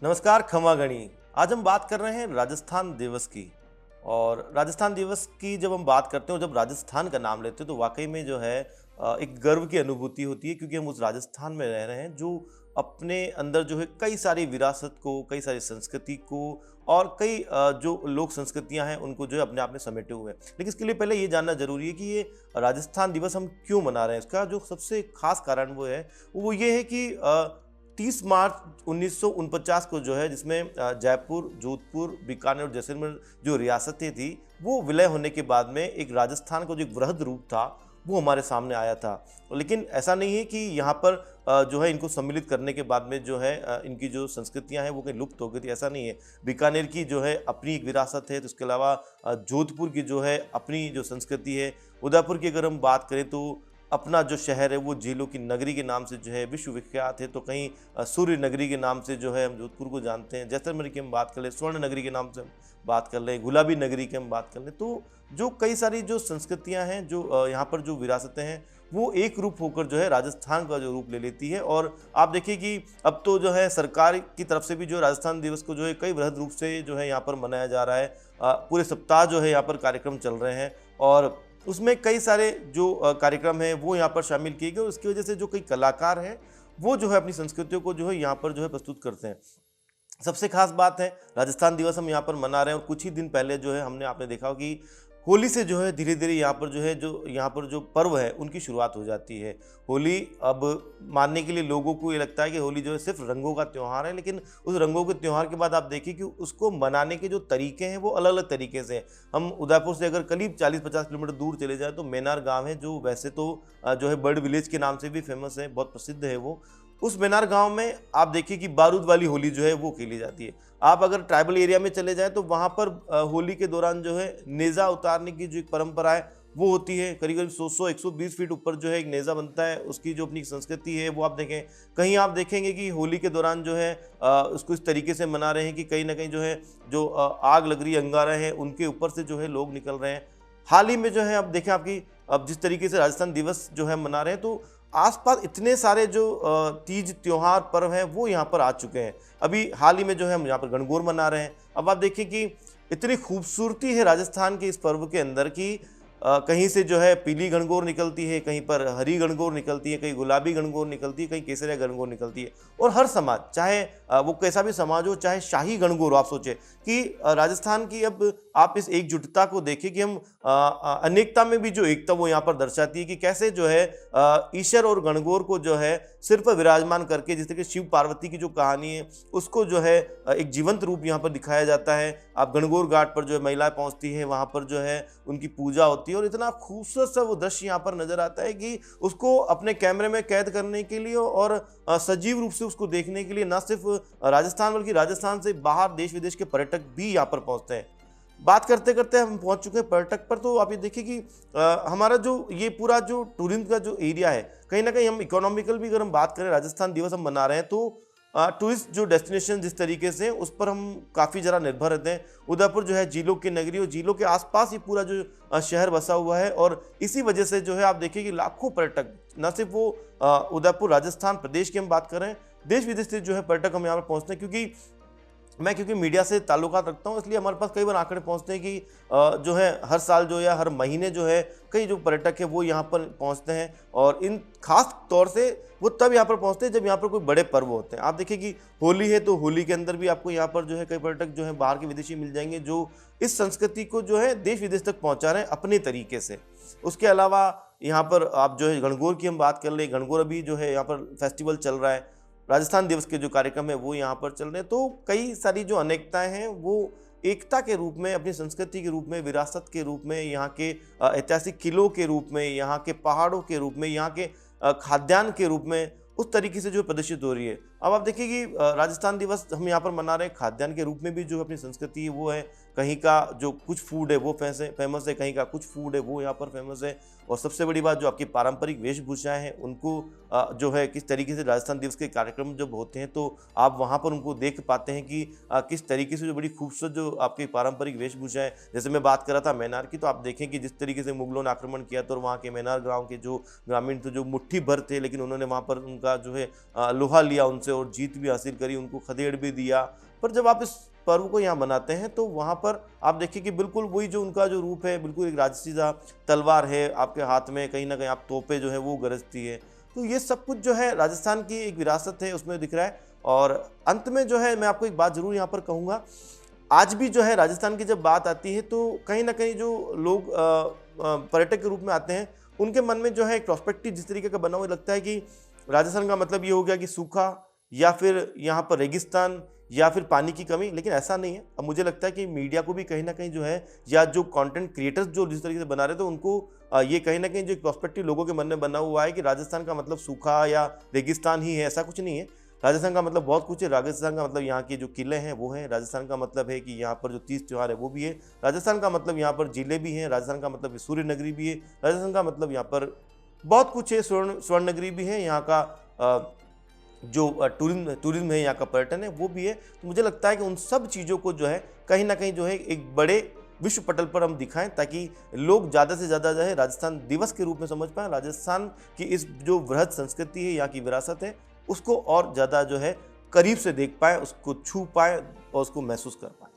नमस्कार खमागणी। आज हम बात कर रहे हैं राजस्थान दिवस की। और राजस्थान दिवस की जब हम बात करते हैं और जब राजस्थान का नाम लेते हैं तो वाकई में जो है एक गर्व की अनुभूति होती है, क्योंकि हम उस राजस्थान में रह रहे हैं जो अपने अंदर जो है कई सारी विरासत को, कई सारी संस्कृति को और कई जो लोक संस्कृतियां हैं उनको जो है अपने आप में समेटे हुए हैं। लेकिन इसके लिए पहले ये जानना जरूरी है कि ये राजस्थान दिवस हम क्यों मना रहे हैं। इसका जो सबसे खास कारण वो ये है कि 30 मार्च 1949 को जो है, जिसमें जयपुर, जोधपुर, बीकानेर और जैसलमेर जो रियासतें थी वो विलय होने के बाद में एक राजस्थान का जो एक वृहद रूप था वो हमारे सामने आया था। लेकिन ऐसा नहीं है कि यहाँ पर जो है इनको सम्मिलित करने के बाद में जो है इनकी जो संस्कृतियाँ हैं वो कहीं लुप्त हो गई थी, ऐसा नहीं है। बीकानेर की जो है अपनी एक विरासत है, तो इसके अलावा जोधपुर की जो है अपनी जो संस्कृति है। उदयपुर की अगर हम बात करें तो अपना जो शहर है वो झीलों की नगरी के नाम से जो है विश्व विख्यात है। तो कहीं सूर्य नगरी के नाम से जो है हम जोधपुर को जानते हैं। जैसलमेर की हम बात कर लें, स्वर्ण नगरी के नाम से हम बात कर लें, गुलाबी नगरी की हम बात कर लें, तो जो कई सारी जो संस्कृतियां हैं, जो यहाँ पर जो विरासतें हैं वो एक रूप होकर जो है राजस्थान का जो रूप ले लेती है। और आप देखिए कि अब तो जो है सरकार की तरफ से भी जो राजस्थान दिवस को जो है कई वृहद रूप से जो है यहाँ पर मनाया जा रहा है। पूरे सप्ताह जो है यहाँ पर कार्यक्रम चल रहे हैं और उसमें कई सारे जो कार्यक्रम हैं वो यहाँ पर शामिल किए गए। उसकी वजह से जो कई कलाकार हैं वो जो है अपनी संस्कृतियों को जो है यहाँ पर जो है प्रस्तुत करते हैं। सबसे खास बात है, राजस्थान दिवस हम यहाँ पर मना रहे हैं और कुछ ही दिन पहले जो है हमने आपने देखा कि होली से जो है धीरे धीरे यहाँ पर जो है जो यहाँ पर जो पर्व है उनकी शुरुआत हो जाती है। होली अब मानने के लिए लोगों को ये लगता है कि होली जो है सिर्फ रंगों का त्यौहार है, लेकिन उस रंगों के त्यौहार के बाद आप देखिए कि उसको मनाने के जो तरीके हैं वो अलग अलग तरीके से हैं। हम उदयपुर से अगर करीब 40-50 किलोमीटर दूर चले जाए तो मैनार गाँव है, जो वैसे तो जो है बर्ड विलेज के नाम से भी फेमस है, बहुत प्रसिद्ध है वो। उस मैनार गांव में आप देखिए कि बारूद वाली होली जो है वो खेली जाती है। आप अगर ट्राइबल एरिया में चले जाएं तो वहां पर होली के दौरान जो है नेजा उतारने की जो एक परंपरा है वो होती है। करीब करीब 100-120 फीट ऊपर जो है एक नेजा बनता है, उसकी जो अपनी संस्कृति है वो आप देखें। कहीं आप देखेंगे कि होली के दौरान जो है उसको इस तरीके से मना रहे हैं कि कहीं ना कहीं जो है जो आग लग रही अंगारा है उनके ऊपर से जो है लोग निकल रहे हैं। हाल ही में जो है अब देखें आपकी, अब जिस तरीके से राजस्थान दिवस जो है मना रहे हैं तो आसपास इतने सारे जो तीज त्योहार पर्व हैं वो यहाँ पर आ चुके हैं। अभी हाल ही में जो है हम यहाँ पर गणगौर मना रहे हैं। अब आप देखिए कि इतनी खूबसूरती है राजस्थान के इस पर्व के अंदर कि कहीं से जो है पीली गणगौर निकलती है, कहीं पर हरी गणगौर निकलती है, कहीं गुलाबी गणगौर निकलती है, कहीं केसरिया गणगौर निकलती है। और हर समाज, चाहे वो कैसा भी समाज हो, चाहे शाही गणगौर हो, आप सोचे कि राजस्थान की अब आप इस एकजुटता को देखें कि हम अनेकता में भी जो एकता वो यहाँ पर दर्शाती है कि कैसे जो है ईश्वर और गणगौर को जो है सिर पर विराजमान करके, जिस तरीके शिव पार्वती की जो कहानी है उसको जो है एक जीवंत रूप यहाँ पर दिखाया जाता है। आप गणगौर घाट पर जो है महिलाएं पहुंचती हैं, वहां पर जो है उनकी पूजा होती है और इतना खूबसूरत सा वो दृश्य यहाँ पर नजर आता है कि उसको अपने कैमरे में कैद करने के लिए और सजीव रूप से उसको देखने के लिए न सिर्फ राजस्थान बल्कि राजस्थान से बाहर देश विदेश के पर्यटक भी यहाँ पर पहुंचते हैं। बात करते करते हम पहुंच चुके हैं पर्यटक पर, तो आप ये देखिए कि हमारा जो ये पूरा जो टूरिज्म का जो एरिया है, कहीं ना कहीं हम इकोनॉमिकल भी अगर हम बात करें, राजस्थान दिवस हम मना रहे हैं तो टूरिस्ट जो डेस्टिनेशन जिस तरीके से उस पर हम काफ़ी ज़्यादा निर्भर रहते हैं। उदयपुर जो है झीलों की नगरी और झीलों के आसपास ही पूरा जो शहर बसा हुआ है और इसी वजह से जो है आप देखिए कि लाखों पर्यटक, न सिर्फ वो उदयपुर राजस्थान प्रदेश की हम बात कर रहे हैं, देश विदेश से जो है पर्यटक हम यहाँ पर पहुँचते हैं। क्योंकि मीडिया से ताल्लुकात रखता हूँ, इसलिए हमारे पास कई बार आंकड़े पहुँचते हैं कि जो है हर साल जो या हर महीने जो है कई जो पर्यटक है वो यहाँ पर पहुँचते हैं। और इन खास तौर से वो तब यहाँ पर पहुँचते हैं जब यहाँ पर कोई बड़े पर्व होते हैं। आप देखिए कि होली है तो होली के अंदर भी आपको यहाँ पर जो है कई पर्यटक जो है बाहर के विदेशी मिल जाएंगे जो इस संस्कृति को जो है देश विदेश तक पहुँचा रहे हैं अपने तरीके से। उसके अलावा यहाँ पर आप जो है गणगौर की हम बात कर ले, गणगौर अभी जो है यहाँ पर फेस्टिवल चल रहा है, राजस्थान दिवस के जो कार्यक्रम है वो यहाँ पर चल रहे हैं। तो कई सारी जो अनेकताएं हैं वो एकता के रूप में, अपनी संस्कृति के रूप में, विरासत के रूप में, यहाँ के ऐतिहासिक किलों के रूप में, यहाँ के पहाड़ों के रूप में, यहाँ के खाद्यान्न के रूप में उस तरीके से जो प्रदर्शित हो रही है। अब आप देखिए कि राजस्थान दिवस हम यहाँ पर मना रहे हैं खाद्यान्न के रूप में भी, जो अपनी संस्कृति है वो है। कहीं का जो कुछ फूड है वो फेमस है, कहीं का कुछ फूड है वो यहाँ पर फेमस है। और सबसे बड़ी बात, जो आपकी पारंपरिक वेशभूषाएं हैं उनको जो है किस तरीके से राजस्थान दिवस के कार्यक्रम जब होते हैं तो आप वहाँ पर उनको देख पाते हैं कि किस तरीके से जो बड़ी खूबसूरत जो आपकी पारंपरिक वेशभूषाएं, जैसे मैं बात कर रहा था मैनार की, तो आप देखें कि जिस तरीके से मुगलों ने आक्रमण किया तो वहाँ के मैनार गाँव के जो ग्रामीण थे जो मुट्ठी भर थे, लेकिन उन्होंने वहाँ पर उनका जो है लोहा लिया उनसे से और जीत भी हासिल करी, उनको खदेड़ भी दिया। पर जब आप इस पर्व को यहाँ मनाते हैं तो वहाँ पर आप देखिए कि बिल्कुल वही जो उनका जो रूप है, बिल्कुल एक राजसी तलवार है आपके हाथ में, कहीं ना कहीं आप तोपें जो है वो गरजती है। तो ये सब कुछ जो है राजस्थान की एक विरासत है, उसमें दिख रहा है। और अंत में जो है मैं आपको एक बात जरूर यहाँ पर कहूँगा, आज भी जो है राजस्थान की जब बात आती है तो कहीं ना कहीं जो लोग पर्यटक के रूप में आते हैं, उनके मन में जो है एक प्रोस्पेक्टिव जिस तरीके का बना हुआ लगता है कि राजस्थान का मतलब ये हो गया कि सूखा, या फिर यहाँ पर रेगिस्तान, या फिर पानी की कमी। लेकिन ऐसा नहीं है। अब मुझे लगता है कि मीडिया को भी कहीं ना कहीं जो है, या जो कंटेंट क्रिएटर्स जो जिस तरीके से बना रहे थे, उनको ये कहीं ना कहीं जो एक प्रोस्पेक्टिव लोगों के मन में बना हुआ है कि राजस्थान का मतलब सूखा या रेगिस्तान ही है, ऐसा कुछ नहीं है। राजस्थान का मतलब बहुत कुछ है। राजस्थान का मतलब यहाँ के जो किले हैं वो हैं। राजस्थान का मतलब है कि यहाँ पर जो तीज त्यौहार है वो भी है। राजस्थान का मतलब यहाँ पर जिले भी हैं। राजस्थान का मतलब सूर्य नगरी भी है। राजस्थान का मतलब यहाँ पर बहुत कुछ है। स्वर्ण नगरी भी है। यहाँ का जो टूरिज्म है, यहाँ का पर्यटन है, वो भी है। तो मुझे लगता है कि उन सब चीज़ों को जो है कहीं ना कहीं जो है एक बड़े विश्व पटल पर हम दिखाएं, ताकि लोग ज़्यादा से ज़्यादा जो है राजस्थान दिवस के रूप में समझ पाएँ। राजस्थान की इस जो वृहद संस्कृति है, यहाँ की विरासत है, उसको और ज़्यादा जो है करीब से देख पाएँ, उसको छू पाएँ और उसको महसूस कर पाएँ।